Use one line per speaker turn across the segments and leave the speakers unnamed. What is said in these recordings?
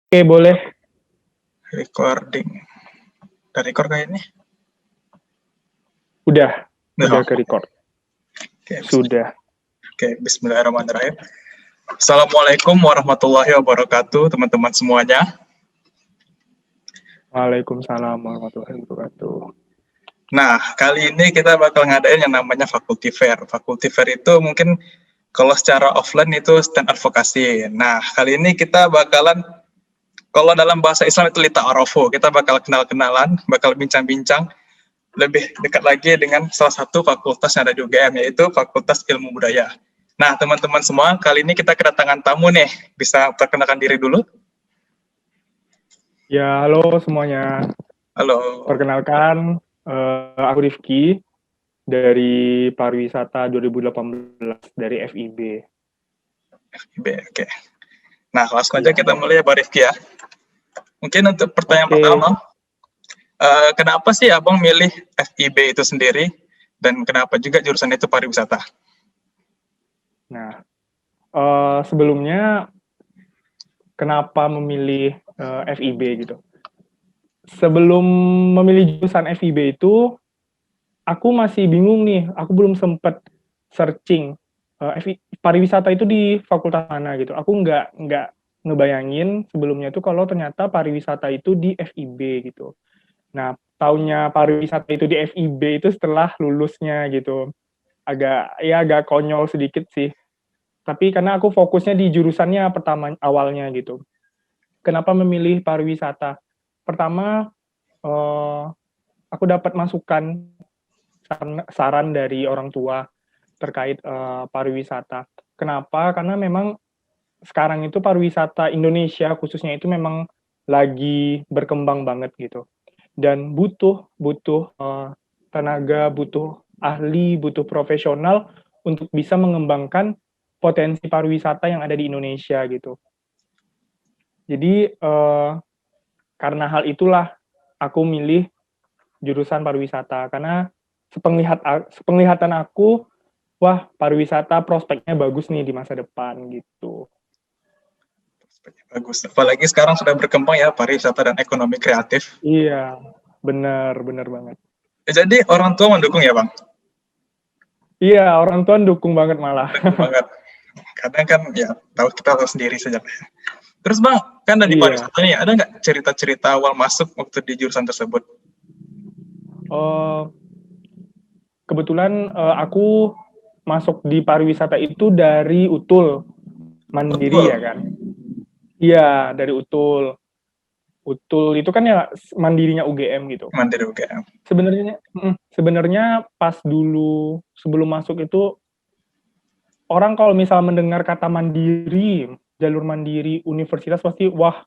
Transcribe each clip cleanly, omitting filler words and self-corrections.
Oke, boleh.
Recording. Udah record kayaknya?
Udah
Udah.
ke record.
Oke,
Sudah.
Bismillahirrahmanirrahim. Assalamualaikum warahmatullahi wabarakatuh, teman-teman semuanya.
Waalaikumsalam warahmatullahi wabarakatuh.
Nah, kali ini kita bakal ngadain yang namanya Faculty Fair. Faculty Fair itu mungkin kalau secara offline itu stand advokasi. Nah, kali ini kita bakalan, kalau dalam bahasa Islam itu lita'arofu, kita bakal kenal-kenalan, bakal bincang-bincang lebih dekat lagi dengan salah satu fakultas yang ada di UGM, yaitu Fakultas Ilmu Budaya. Nah, teman-teman semua, kali ini kita kedatangan tamu nih. Bisa perkenalkan diri dulu?
Ya, halo semuanya.
Halo.
Perkenalkan, aku Rifki dari Pariwisata 2018 dari FIB.
FIB, oke. Nah, langsung aja kita mulai ya, Pak Rifki ya. Mungkin untuk pertanyaan pertama, kenapa sih Abang milih FIB itu sendiri, dan kenapa juga jurusan itu pariwisata?
Nah, sebelumnya kenapa memilih FIB gitu? Sebelum memilih jurusan FIB itu, aku masih bingung nih. Aku belum sempat searching pariwisata itu di fakultas mana gitu. Aku nggak ngebayangin sebelumnya itu kalau ternyata pariwisata itu di FIB gitu. Nah, taunya pariwisata itu di FIB itu setelah lulusnya gitu. Agak konyol sedikit sih. Tapi karena aku fokusnya di jurusannya awalnya gitu. Kenapa memilih pariwisata? Pertama, aku dapat masukan saran dari orang tua terkait pariwisata. Kenapa? Karena memang sekarang itu pariwisata Indonesia khususnya itu memang lagi berkembang banget gitu. Dan butuh tenaga, butuh ahli, butuh profesional untuk bisa mengembangkan potensi pariwisata yang ada di Indonesia gitu. Jadi karena hal itulah aku milih jurusan pariwisata karena sepenglihatan aku, wah pariwisata prospeknya bagus nih di masa depan gitu.
Bagus, apalagi sekarang sudah berkembang ya pariwisata dan ekonomi kreatif.
Iya, benar banget.
Jadi orang tua mendukung ya, Bang?
Iya, orang tua dukung banget malah.
Dukung banget. Kadang kan ya kita tahu sendiri saja. Terus Bang, kan dari
Iya.
pariwisata nih, ada nggak cerita-cerita awal masuk waktu di jurusan tersebut?
Kebetulan aku masuk di pariwisata itu dari UTUL, mandiri
Betul.
ya kan? Iya, dari UTUL. UTUL itu kan ya mandirinya UGM gitu.
Mandiri UGM.
Sebenarnya pas dulu sebelum masuk itu orang kalau misal mendengar kata mandiri, jalur mandiri universitas pasti wah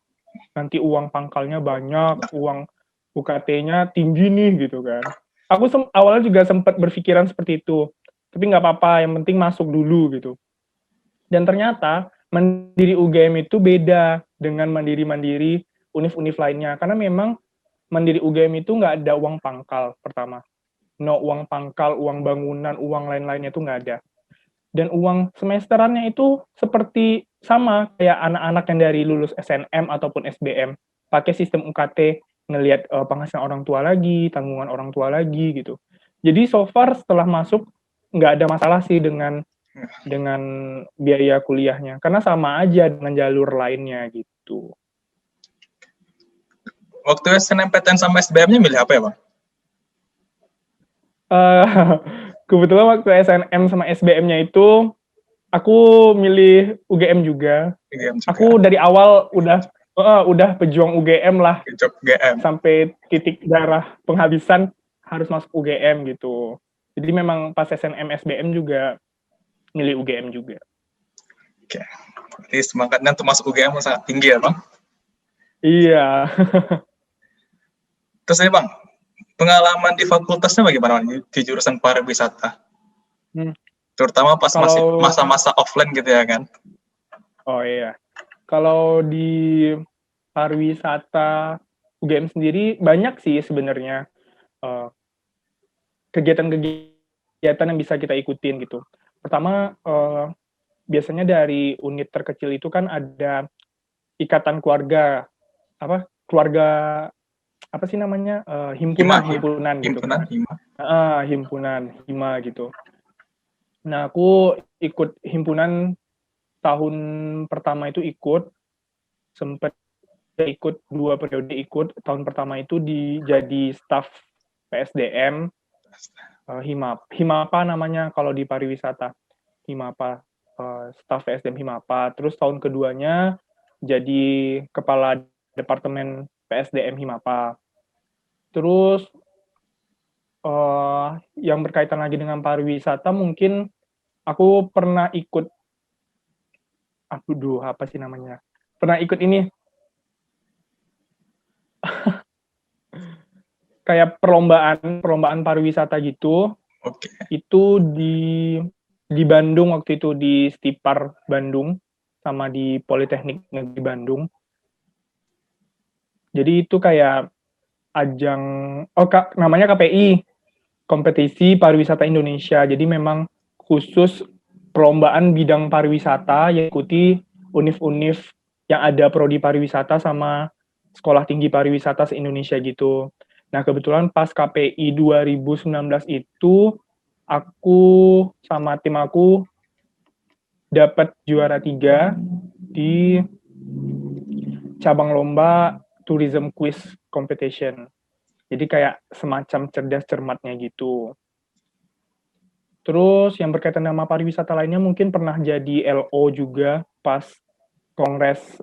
nanti uang pangkalnya banyak, uang UKT-nya tinggi nih gitu kan. Aku awalnya juga sempat berpikiran seperti itu, tapi nggak apa-apa, yang penting masuk dulu gitu. Dan ternyata mandiri UGM itu beda dengan mandiri-mandiri univ-univ lainnya, karena memang mandiri UGM itu nggak ada uang pangkal pertama. No uang pangkal, uang bangunan, uang lain-lainnya itu nggak ada. Dan uang semesterannya itu seperti sama kayak anak-anak yang dari lulus SNM ataupun SBM, pakai sistem UKT, ngelihat penghasilan orang tua lagi, tanggungan orang tua lagi gitu. Jadi so far setelah masuk nggak ada masalah sih dengan biaya kuliahnya, karena sama aja dengan jalur lainnya gitu.
Waktu SNMPTN sama SBM-nya milih apa ya, Bang?
Kebetulan waktu SNM sama SBM-nya itu aku milih UGM juga.
UGM juga.
Aku dari awal udah pejuang UGM lah.
UGM.
Sampai titik darah penghabisan harus masuk UGM gitu. Jadi memang pas SNM SBM juga milih UGM juga.
Oke. Jadi semangatnya untuk masuk UGM sangat tinggi ya, Bang?
Iya.
Terus ya, Bang, pengalaman di fakultasnya bagaimana di jurusan pariwisata? Terutama pas masih masa-masa offline gitu ya kan?
Oh iya. Kalau di pariwisata UGM sendiri banyak sih sebenarnya kegiatan-kegiatan yang bisa kita ikutin gitu. Pertama, biasanya dari unit terkecil itu kan ada ikatan keluarga keluarga apa sih namanya, himpunan gitu.
Himpunan hima.
Himpunan hima gitu. Nah, aku ikut himpunan tahun pertama itu sempat ikut 2 periode ikut. Tahun pertama itu jadi staf PSDM, Himapa namanya kalau di pariwisata, Himapa, staf PSDM Himapa. Terus tahun keduanya jadi kepala departemen PSDM Himapa. Terus yang berkaitan lagi dengan pariwisata mungkin aku pernah ikut, apa sih namanya? Pernah ikut ini kayak perlombaan pariwisata gitu.
Oke.
Itu di Bandung waktu itu, di Stipar Bandung sama di Politeknik Negeri Bandung. Jadi itu kayak ajang namanya KPI, Kompetisi Pariwisata Indonesia. Jadi memang khusus perlombaan bidang pariwisata yang ikuti univ-univ yang ada prodi pariwisata sama sekolah tinggi pariwisata se-Indonesia gitu. Nah, kebetulan pas KPI 2019 itu aku sama tim aku dapat juara 3 di cabang lomba Tourism Quiz Competition. Jadi kayak semacam cerdas cermatnya gitu. Terus yang berkaitan sama pariwisata lainnya mungkin pernah jadi LO juga pas Kongres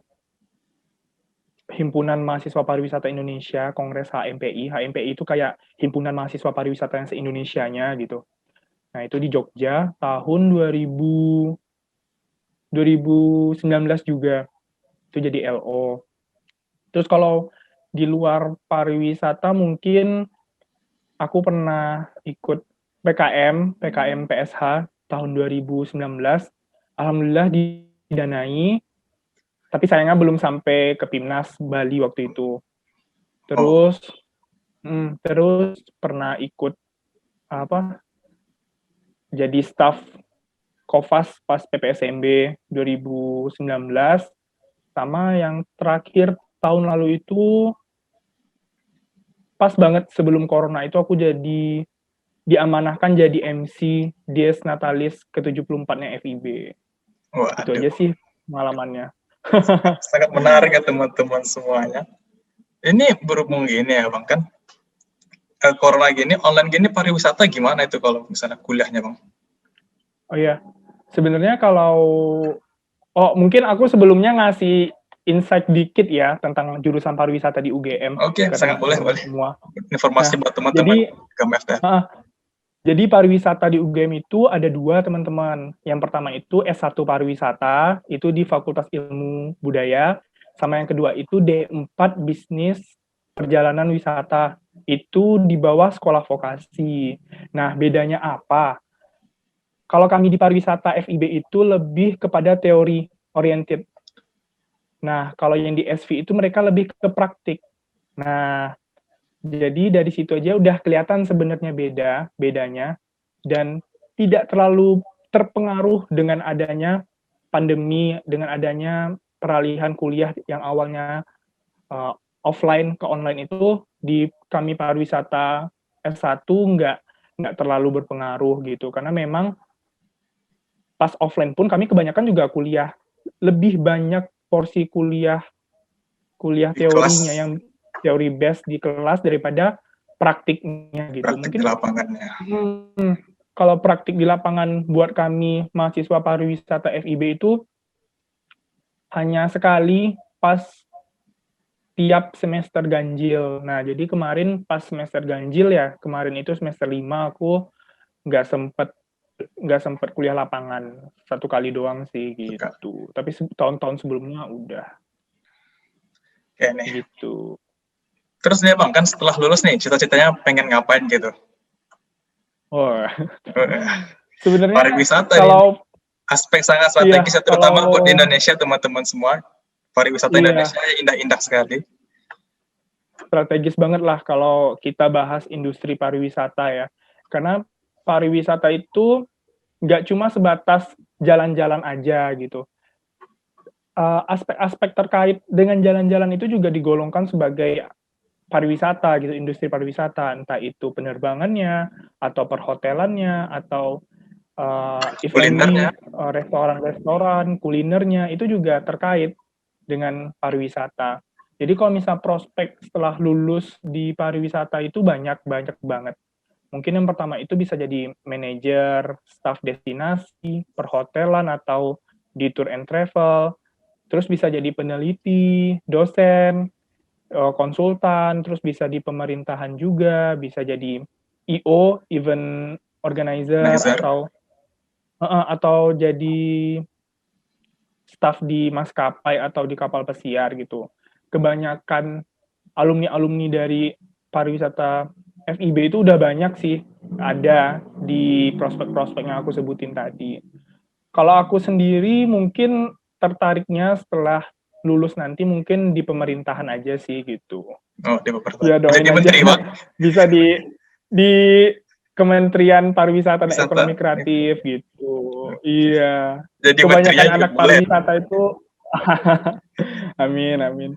Himpunan Mahasiswa Pariwisata Indonesia, Kongres HMPI. HMPI itu kayak Himpunan Mahasiswa Pariwisata yang se-Indonesianya gitu. Nah, itu di Jogja tahun 2019 juga. Itu jadi LO. Terus kalau di luar pariwisata mungkin aku pernah ikut PKM PSH tahun 2019. Alhamdulillah didanai, tapi sayangnya belum sampai ke PIMNAS Bali waktu itu. Terus pernah ikut jadi staff Kofas pas PPSMB 2019, sama yang terakhir tahun lalu itu pas banget sebelum corona itu aku diamanahkan jadi MC Dies Natalis ke-74-nya FIB. Itu aja sih pengalamannya.
Sangat menarik ya teman-teman semuanya. Ini berhubung gini ya Bang, kan corona gini, online gini pariwisata gimana itu kalau misalnya kuliahnya Bang?
Oh iya, sebenarnya mungkin aku sebelumnya ngasih insight dikit ya tentang jurusan pariwisata di UGM.
Oke, sangat boleh.
Semua.
Informasi buat teman-teman
Jadi pariwisata di UGM itu ada 2 teman-teman. Yang pertama itu S1 pariwisata, itu di Fakultas Ilmu Budaya, sama yang kedua itu D4 Bisnis Perjalanan Wisata, itu di bawah sekolah vokasi. Nah, bedanya apa? Kalau kami di pariwisata FIB itu lebih kepada teori oriented. Nah, kalau yang di SV itu mereka lebih ke praktik. Nah, jadi dari situ aja udah kelihatan sebenarnya bedanya, dan tidak terlalu terpengaruh dengan adanya pandemi, dengan adanya peralihan kuliah yang awalnya offline ke online itu di kami pariwisata S1 nggak terlalu berpengaruh gitu, karena memang pas offline pun kami kebanyakan juga kuliah, lebih banyak porsi kuliah teorinya yang teori base di kelas daripada praktiknya gitu.
Praktik mungkin di lapangannya.
Kalau praktik di lapangan buat kami mahasiswa pariwisata FIB itu hanya sekali pas tiap semester ganjil. Nah, jadi kemarin pas semester ganjil ya, kemarin itu semester 5 aku nggak sempet kuliah lapangan, 1 kali doang sih gitu. Tapi tahun-tahun sebelumnya udah.
Kayak nih.
Gitu.
Terus nih Bang, kan setelah lulus nih, cita-citanya pengen ngapain gitu?
Sebenarnya
pariwisata
kalau
aspek sangat strategis, terutama buat di Indonesia teman-teman semua. Pariwisata Indonesia indah-indah sekali.
Strategis banget lah kalau kita bahas industri pariwisata ya. Karena pariwisata itu nggak cuma sebatas jalan-jalan aja gitu. aspek-aspek terkait dengan jalan-jalan itu juga digolongkan sebagai pariwisata gitu, industri pariwisata, entah itu penerbangannya, atau perhotelannya, atau if any
Kulinernya.
restoran-restoran, kulinernya, itu juga terkait dengan pariwisata. Jadi kalau misal prospek setelah lulus di pariwisata itu banyak banget. Mungkin yang pertama itu bisa jadi manajer, staf destinasi, perhotelan atau di tour and travel. Terus bisa jadi peneliti, dosen, konsultan, terus bisa di pemerintahan juga, bisa jadi IO, event organizer,
Organizer.
atau jadi staf di maskapai atau di kapal pesiar gitu. Kebanyakan alumni-alumni dari pariwisata FIB itu udah banyak sih ada di prospek-prospek yang aku sebutin tadi. Kalau aku sendiri mungkin tertariknya setelah lulus nanti mungkin di pemerintahan aja sih gitu.
Oh, di Bapak.
Ya doain
Jadi
aja
menteri, Bang.
bisa di Kementerian Pariwisata dan
Wisata.
Ekonomi Kreatif gitu. Iya.
Jadi
Kebanyakan
menterinya juga
anak
boleh.
pariwisata itu amin.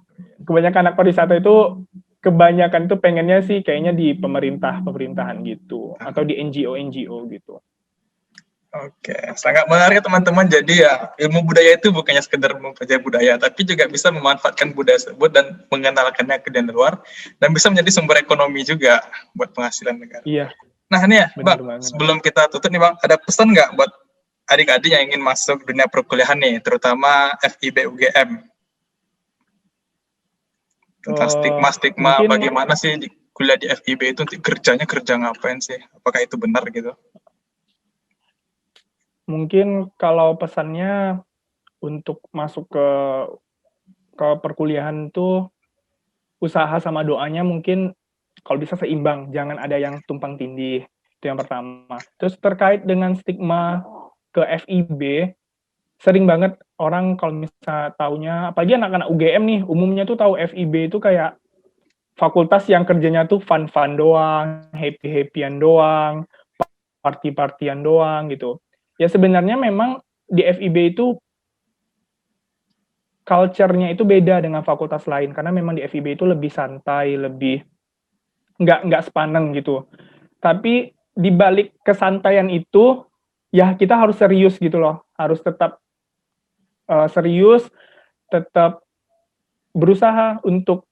Kebanyakan anak pariwisata itu kebanyakan tuh pengennya sih kayaknya di pemerintahan gitu atau di NGO gitu.
Oke, sangat menarik teman-teman. Jadi ya ilmu budaya itu bukannya sekedar mempelajari budaya, tapi juga bisa memanfaatkan budaya tersebut dan mengenalkannya ke dunia luar, dan bisa menjadi sumber ekonomi juga buat penghasilan negara.
Iya.
Nah ini ya,
Benar
Bang,
banget.
sebelum kita tutup nih Bang, ada pesan nggak buat adik-adik yang ingin masuk dunia perkuliahan nih, terutama FIB UGM? Tentang stigma-stigma
mungkin
bagaimana sih kuliah di FIB itu kerjanya kerja ngapain sih? Apakah itu benar gitu?
mungkin kalau pesannya untuk masuk ke perkuliahan tuh usaha sama doanya mungkin kalau bisa seimbang, jangan ada yang tumpang tindih. Itu yang pertama. Terus terkait dengan stigma ke FIB, sering banget orang kalau misalnya taunya, apalagi anak-anak UGM nih, umumnya tuh tahu FIB itu kayak fakultas yang kerjanya tuh fun-fun doang, happy-happyan doang, party-partyan doang gitu. Ya sebenarnya memang di FIB itu culture-nya itu beda dengan fakultas lain karena memang di FIB itu lebih santai, lebih nggak sepaneng gitu. Tapi di balik kesantaian itu ya kita harus serius gitu loh, harus tetap serius, tetap berusaha untuk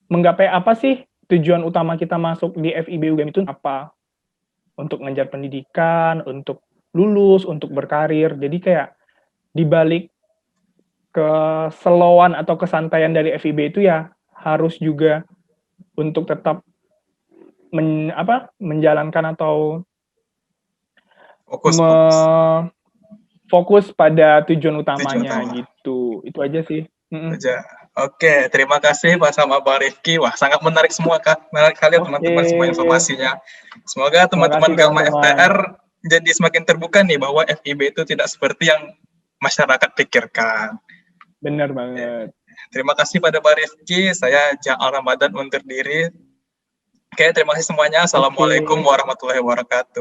menggapai apa sih tujuan utama kita masuk di FIB UGM itu apa? Untuk ngejar pendidikan, untuk lulus, untuk berkarir. Jadi kayak di balik keselowaan atau kesantaian dari FIB itu ya harus juga untuk tetap menjalankan atau fokus pada tujuan utamanya gitu. Itu aja sih.
Oke, terima kasih Pak sama Bang Rifki. Wah, sangat menarik semua Kak. Menarik kali teman-teman semua informasinya. Semoga teman-teman Gama FTR jadi semakin terbuka nih bahwa FIB itu tidak seperti yang masyarakat pikirkan.
Benar banget.
Terima kasih pada Pak Rifki. Saya Ja'al Ramadan undur diri. Oke, terima kasih semuanya. Assalamualaikum warahmatullahi wabarakatuh.